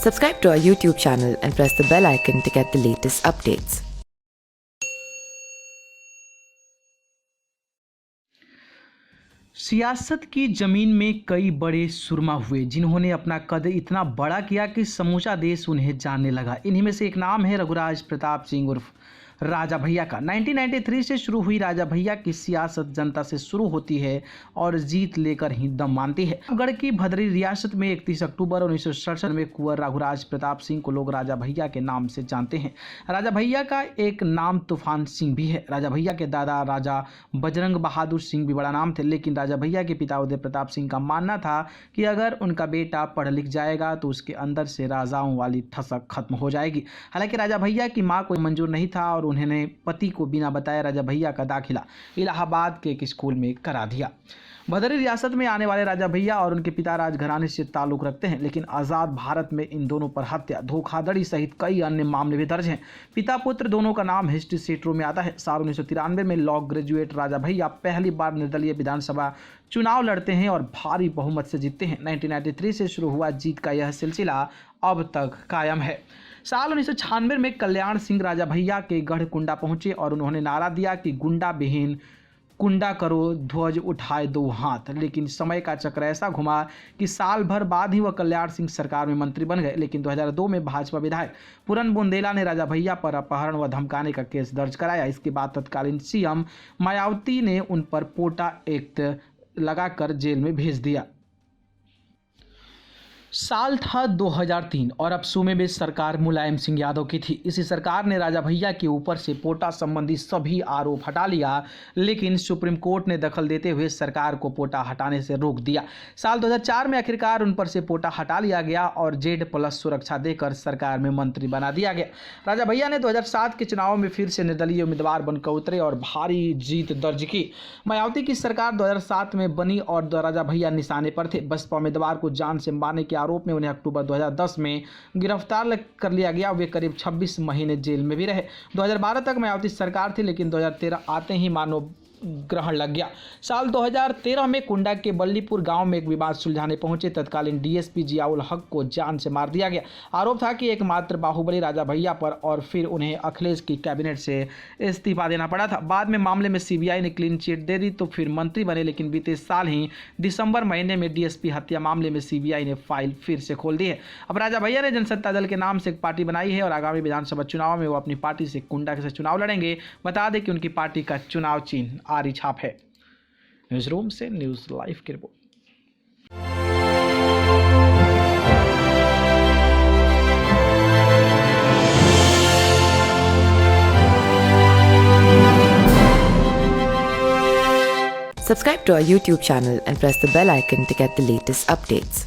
Subscribe to our YouTube channel and press the bell icon to get the latest updates. सियासत की जमीन में कई बड़े सुरमा हुए जिन्होंने अपना कद इतना बड़ा किया कि समूचा देश उन्हें जानने लगा। इन्हीं में से एक नाम है रघुराज प्रताप सिंह उर्फ राजा भैया का। 1993 से शुरू हुई राजा भैया की सियासत जनता से शुरू होती है और जीत लेकर ही दम मानती है। गढ़ की भदरी रियासत में 31 अक्टूबर 1967 में कुंवर रघुराज प्रताप सिंह को लोग राजा भैया के नाम से जानते हैं। राजा भैया का एक नाम तूफान सिंह भी है। राजा भैया के दादा राजा बजरंग बहादुर सिंह भी बड़ा नाम थे, लेकिन राजा भैया के पिता उदय प्रताप सिंह का मानना था कि अगर उनका बेटा पढ़ लिख जाएगा तो उसके अंदर से राजाओं वाली ठसक खत्म हो जाएगी। हालांकि राजा भैया की मां को मंजूर नहीं था और उन्होंने पति को बिना बताए राजा भैया का दाखिला इलाहाबाद के एक स्कूल में करा दिया। भदरी रियासत में आने वाले राजा भैया और उनके पिता राजघराने से ताल्लुक रखते हैं, लेकिन आज़ाद भारत में इन दोनों पर हत्या, धोखाधड़ी सहित कई अन्य मामले भी दर्ज हैं। पिता पुत्र दोनों का नाम हिस्ट्री सीटरों में आता है। साल 1993 में लॉ ग्रेजुएट राजा भैया पहली बार निर्दलीय विधानसभा चुनाव लड़ते हैं और भारी बहुमत से जीतते हैं। 1993 से शुरू हुआ जीत का यह सिलसिला अब तक कायम है। साल 1996 में कल्याण सिंह राजा भैया के गढ़ कुंडा पहुंचे और उन्होंने नारा दिया कि गुंडा विहीन कुंडा करो, ध्वज उठाए दो हाथ। लेकिन समय का चक्र ऐसा घुमा कि साल भर बाद ही वह कल्याण सिंह सरकार में मंत्री बन गए। लेकिन 2002 में भाजपा विधायक पूरन बुंदेला ने राजा भैया पर अपहरण व धमकाने का केस दर्ज कराया। इसके बाद तत्कालीन सीएम मायावती ने उन पर पोटा एक्ट लगाकर जेल में भेज दिया। साल था 2003 और अब सूबे में सरकार मुलायम सिंह यादव की थी। इसी सरकार ने राजा भैया के ऊपर से पोटा संबंधी सभी आरोप हटा लिया, लेकिन सुप्रीम कोर्ट ने दखल देते हुए सरकार को पोटा हटाने से रोक दिया। साल 2004 में आखिरकार उन पर से पोटा हटा लिया गया और Z+ सुरक्षा देकर सरकार में मंत्री बना दिया गया। राजा भैया ने 2007 के चुनाव में फिर से निर्दलीय उम्मीदवार बनकर उतरे और भारी जीत दर्ज की। मायावती की सरकार 2007 में बनी और राजा भैया निशाने पर थे। बसपा उम्मीदवार को जान से मारने के आरोप में उन्हें अक्टूबर 2010 में गिरफ्तार कर लिया गया। वे करीब 26 महीने जेल में भी रहे। 2012 तक मायावती सरकार थी, लेकिन 2013 आते ही मानव ग्रहण लग गया। साल 2013 में कुंडा के बल्लीपुर गांव में एक विवाद सुलझाने पहुंचे तत्कालीन डीएसपी जियाउल हक को जान से मार दिया गया। आरोप था कि एकमात्र बाहुबली राजा भैया पर, और फिर उन्हें अखिलेश की कैबिनेट से इस्तीफा देना पड़ा था। बाद में मामले में सीबीआई ने क्लीन चिट दे दी तो फिर मंत्री बने, लेकिन बीते साल ही दिसंबर महीने में डीएसपी हत्या मामले में सीबीआई ने फाइल फिर से खोल दी है। अब राजा भैया ने जनसत्ता दल के नाम से एक पार्टी बनाई है और आगामी विधानसभा चुनाव में वो अपनी पार्टी से कुंडा से चुनाव लड़ेंगे। बता दें कि उनकी पार्टी का चुनाव चिन्ह आरी छाप है। न्यूज रूम से न्यूज लाइव की report. Subscribe to our YouTube channel and press the bell icon to get the latest updates.